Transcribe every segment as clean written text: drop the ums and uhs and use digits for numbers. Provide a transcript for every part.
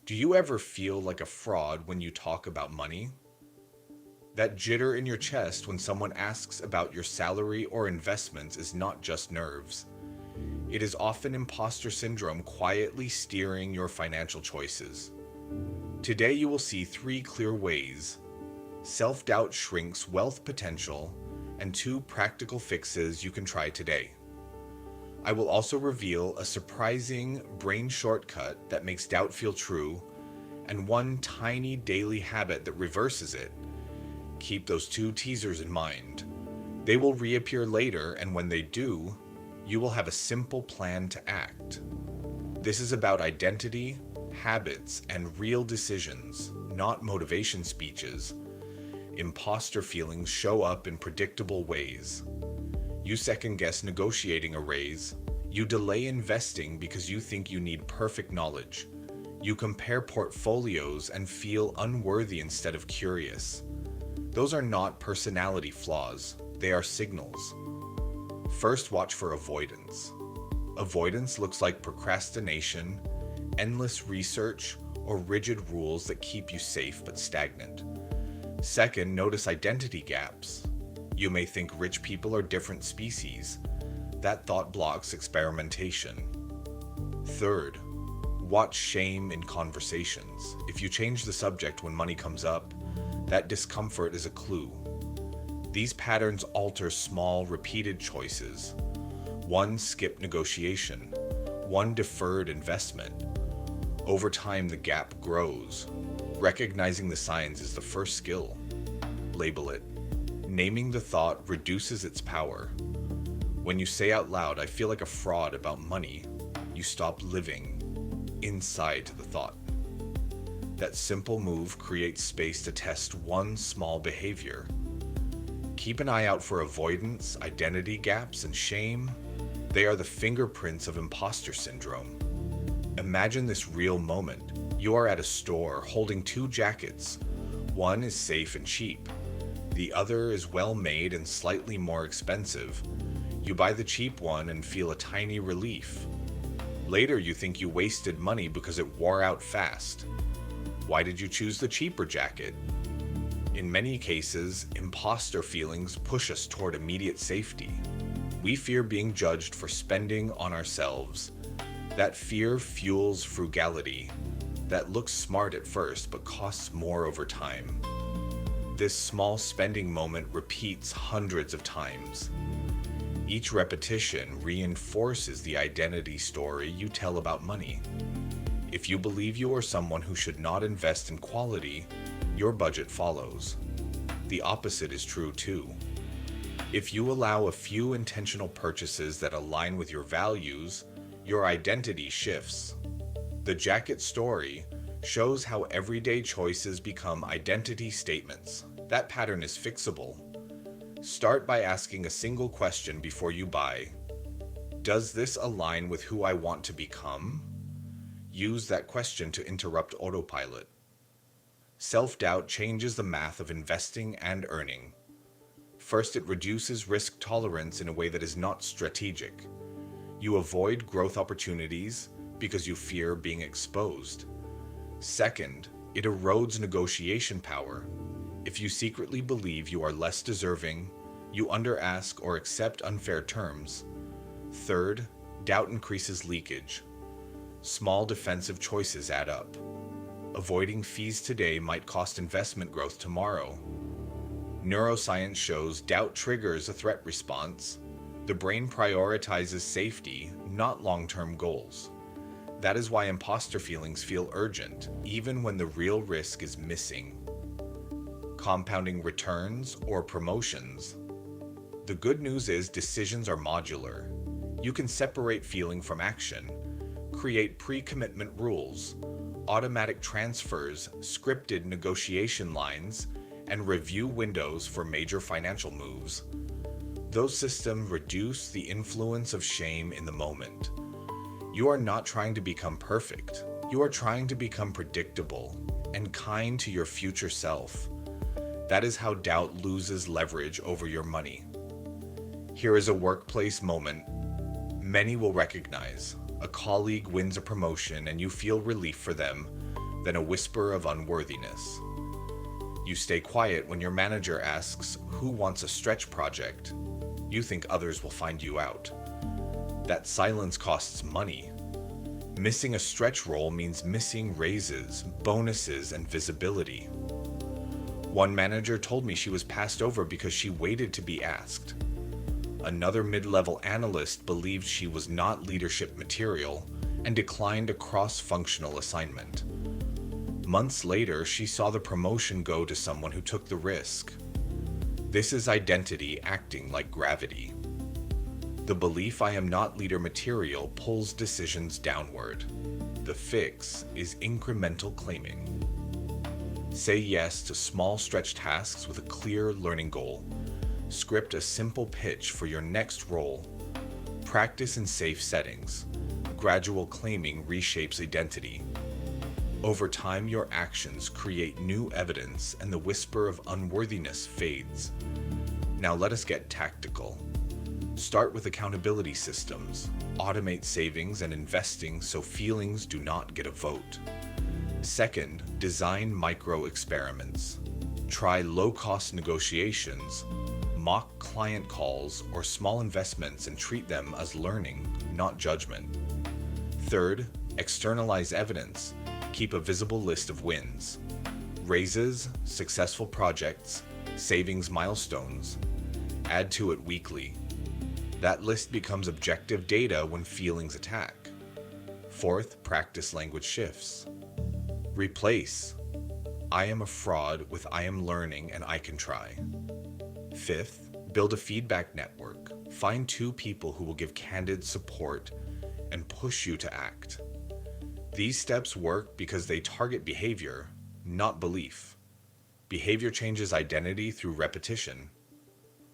Do you ever feel like a fraud when you talk about money? That jitter in your chest when someone asks about your salary or investments is not just nerves. It is often imposter syndrome quietly steering your financial choices. Today you will see three clear ways self-doubt shrinks wealth potential and two practical fixes you can try today. I will also reveal a surprising brain shortcut that makes doubt feel true and one tiny daily habit that reverses it. Keep those two teasers in mind. They will reappear later, and when they do, you will have a simple plan to act. This is about identity, habits, and real decisions, not motivation speeches. Imposter feelings show up in predictable ways. You second guess negotiating a raise. You delay investing because you think you need perfect knowledge. You compare portfolios and feel unworthy instead of curious. Those are not personality flaws, they are signals. First, watch for avoidance. Avoidance looks like procrastination, endless research, or rigid rules that keep you safe but stagnant. Second, notice identity gaps. You may think rich people are different species. That thought blocks experimentation. Third, watch shame in conversations. If you change the subject when money comes up, that discomfort is a clue. These patterns alter small, repeated choices. One skipped negotiation, one deferred investment. Over time, the gap grows. Recognizing the signs is the first skill. Label it. Naming the thought reduces its power. When you say out loud, I feel like a fraud about money, you stop living inside the thought. That simple move creates space to test one small behavior. Keep an eye out for avoidance, identity gaps, and shame. They are the fingerprints of imposter syndrome. Imagine this real moment. You are at a store holding two jackets. One is safe and cheap. The other is well made and slightly more expensive. You buy the cheap one and feel a tiny relief. Later, you think you wasted money because it wore out fast. Why did you choose the cheaper jacket? In many cases, imposter feelings push us toward immediate safety. We fear being judged for spending on ourselves. That fear fuels frugality. That looks smart at first but costs more over time. This small spending moment repeats hundreds of times. Each repetition reinforces the identity story you tell about money. If you believe you are someone who should not invest in quality, your budget follows. The opposite is true too. If you allow a few intentional purchases that align with your values, your identity shifts. The jacket story shows how everyday choices become identity statements. That pattern is fixable. Start by asking a single question before you buy. Does this align with who I want to become? Use that question to interrupt autopilot. Self-doubt changes the math of investing and earning. First, it reduces risk tolerance in a way that is not strategic. You avoid growth opportunities because you fear being exposed. Second, it erodes negotiation power. If you secretly believe you are less deserving, you under-ask or accept unfair terms. Third, doubt increases leakage. Small defensive choices add up. Avoiding fees today might cost investment growth tomorrow. Neuroscience shows doubt triggers a threat response. The brain prioritizes safety, not long-term goals. That is why imposter feelings feel urgent, even when the real risk is missing. Compounding returns or promotions. The good news is decisions are modular. You can separate feeling from action, create pre-commitment rules, automatic transfers, scripted negotiation lines, and review windows for major financial moves. Those systems reduce the influence of shame in the moment. You are not trying to become perfect. You are trying to become predictable and kind to your future self. That is how doubt loses leverage over your money. Here is a workplace moment many will recognize. A colleague wins a promotion and you feel relief for them. then a whisper of unworthiness. You stay quiet when your manager asks, "Who wants a stretch project?" You think others will find you out. That silence costs money. Missing a stretch role means missing raises, bonuses, and visibility. One manager told me she was passed over because she waited to be asked. Another mid-level analyst believed she was not leadership material and declined a cross-functional assignment. Months later, she saw the promotion go to someone who took the risk. This is identity acting like gravity. The belief I am not leader material pulls decisions downward. The fix is incremental claiming. Say yes to small stretch tasks with a clear learning goal. Script a simple pitch for your next role. Practice in safe settings. Gradual claiming reshapes identity. Over time, your actions create new evidence and the whisper of unworthiness fades. Now let us get tactical. Start with accountability systems. Automate savings and investing so feelings do not get a vote. Second, design micro experiments. Try low-cost negotiations, mock client calls, or small investments and treat them as learning, not judgment. Third, externalize evidence. Keep a visible list of wins. Raises, successful projects, savings milestones. Add to it weekly. That list becomes objective data when feelings attack. Fourth, practice language shifts. Replace "I am a fraud" with "I am learning and I can try." Fifth, build a feedback network. Find 2 people who will give candid support and push you to act. These steps work because they target behavior, not belief. Behavior changes identity through repetition.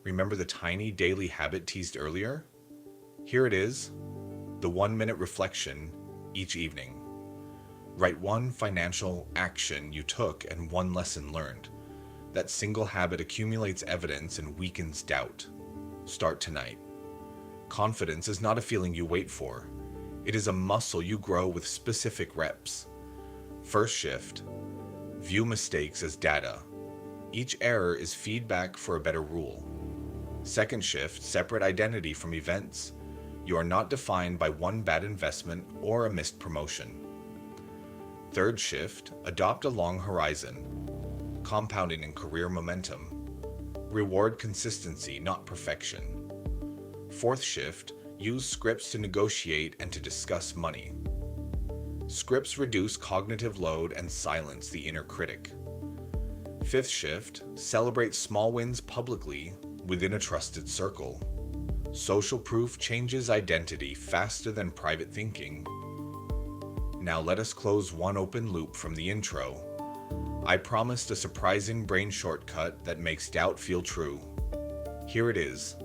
Remember the tiny daily habit teased earlier? Here it is, the 1-minute reflection each evening. Write 1 financial action you took and 1 lesson learned. That single habit accumulates evidence and weakens doubt. Start tonight. Confidence is not a feeling you wait for. It is a muscle you grow with specific reps. First shift, view mistakes as data. Each error is feedback for a better rule. Second shift, separate identity from events. You are not defined by 1 bad investment or a missed promotion. Third shift, adopt a long horizon, compounding in career momentum. Reward consistency, not perfection. Fourth shift, use scripts to negotiate and to discuss money. Scripts reduce cognitive load and silence the inner critic. Fifth shift, celebrate small wins publicly within a trusted circle. Social proof changes identity faster than private thinking. Now let us close one open loop from the intro. I promised a surprising brain shortcut that makes doubt feel true. Here it is.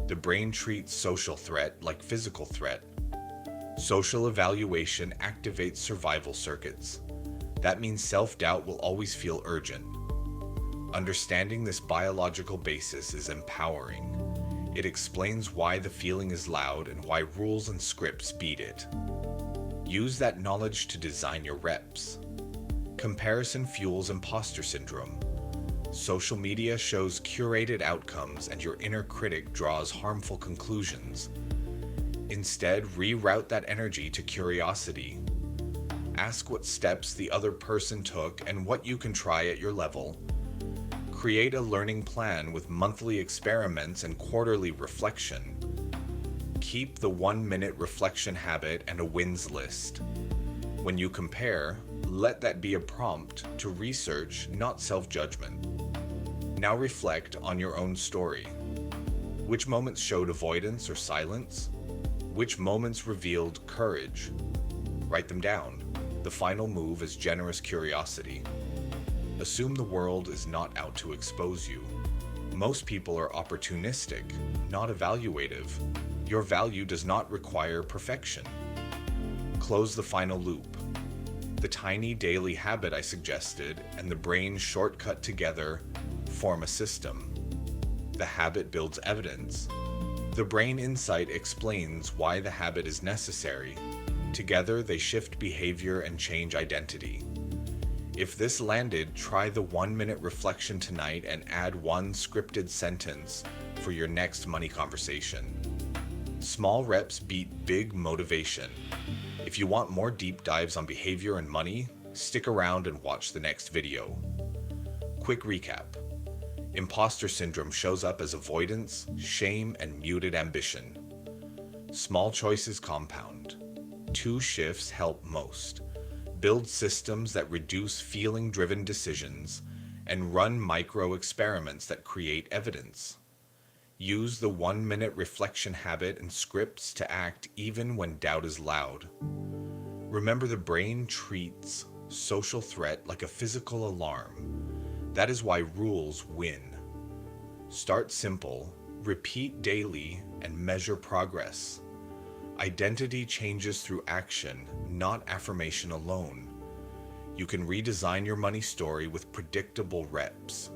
The brain treats social threat like physical threat. Social evaluation activates survival circuits. That means self-doubt will always feel urgent. Understanding this biological basis is empowering. It explains why the feeling is loud and why rules and scripts beat it. Use that knowledge to design your reps. Comparison fuels imposter syndrome. Social media shows curated outcomes and your inner critic draws harmful conclusions. Instead, reroute that energy to curiosity. Ask what steps the other person took and what you can try at your level. Create a learning plan with monthly experiments and quarterly reflection. Keep the 1-minute reflection habit and a wins list. When you compare, let that be a prompt to research, not self-judgment. Now reflect on your own story. Which moments showed avoidance or silence? Which moments revealed courage? Write them down. The final move is generous curiosity. Assume the world is not out to expose you. Most people are opportunistic, not evaluative. Your value does not require perfection. Close the final loop. The tiny daily habit I suggested and the brain shortcut together form a system. The habit builds evidence. The brain insight explains why the habit is necessary. Together, they shift behavior and change identity. If this landed, try the 1 minute reflection tonight and add one scripted sentence for your next money conversation. Small reps beat big motivation. If you want more deep dives on behavior and money, stick around and watch the next video. Quick recap. Imposter syndrome shows up as avoidance, shame, and muted ambition. Small choices compound. 2 shifts help most. Build systems that reduce feeling-driven decisions, and run micro-experiments that create evidence. Use the 1 minute reflection habit and scripts to act even when doubt is loud. Remember, the brain treats social threat like a physical alarm. That is why rules win. Start simple, repeat daily, and measure progress. Identity changes through action, not affirmation alone. You can redesign your money story with predictable reps.